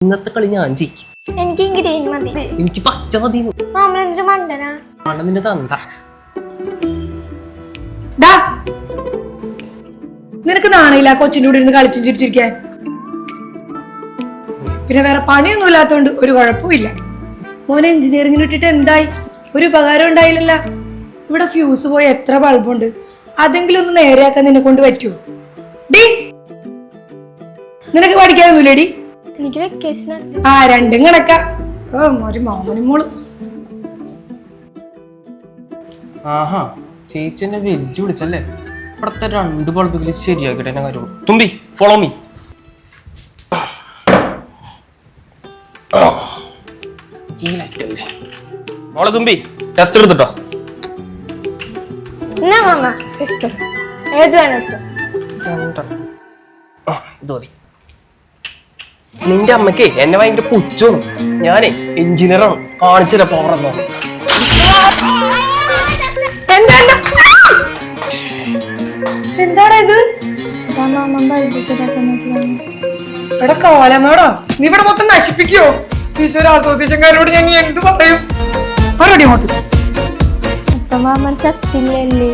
ഇന്നത്തെ കളി ഞാൻ ജയിക്കും. എനിക്ക് ഗ്രീൻ മതി. എനിക്ക് പച്ച മതി. മാമനെന്തൊരു മണ്ടനാ. നിന്റെ തന്ത. നിനക്ക് നാണയില്ല കൊച്ചിൻ്റെ കൂടെ ഇരുന്ന് കളിച്ചും ചിരിച്ചിരിക്കാൻ? പിന്നെ വേറെ പണിയൊന്നും ഇല്ലാത്തോണ്ട് ഒരു കുഴപ്പമില്ല. മോനെ എഞ്ചിനീയറിംഗിന് ഇട്ടിട്ട് എന്തായി? ഒരു ഉപകാരം ഉണ്ടായില്ലല്ലോ. ഇവിടെ ഫ്യൂസ് പോയ എത്ര ബൾബുണ്ട്, അതെങ്കിലും ഒന്ന് നേരെയാക്കാൻ നിന്നെ കൊണ്ട് പറ്റുമോ? ഡി നിനക്ക് പഠിക്കാനൊന്നുമില്ലേടി? എനിക്ക് വെക്കേഷൻ ആ രണ്ടും കണക്കാ. ഒരു മോനും മോളും. ആഹാ ചേച്ചി എന്നെ വെല്ലു വിളിച്ചല്ലേ. ഇവിടത്തെ 2 ബൾബുകൾ ശരിയാക്കിട്ട് എന്നെ കാര്യമുള്ളൂ. തുമ്പി ഫോളോ മീ. ഈ ലൈറ്റ് അല്ലേ മോളെ തുമ്പി, ടെസ്റ്റ് എടുത്തിട്ടോ. എന്നാ മാമ ടെസ്റ്റ് ഏത് വേണം എടുത്തു. ഇത് മതി. നിന്റെ അമ്മക്ക് എന്നെ ഭയങ്കര പുച്ഛമാണ്. ഞാനേ എഞ്ചിനീയറാണ്. കാണിച്ചില്ല പവറെന്നോ. എന്താണ് ഇത്? ഇവിടെ കോലമോടോ? നീ ഇവിടെ മൊത്തം നശിപ്പിക്കോ? ഈശ്വര അസോസിയേഷൻകാരോട് ഞാൻ എന്ത് പറയും? പറയടി അങ്ങോട്ട്. മാമൻ ചത്തില്ലല്ലേ?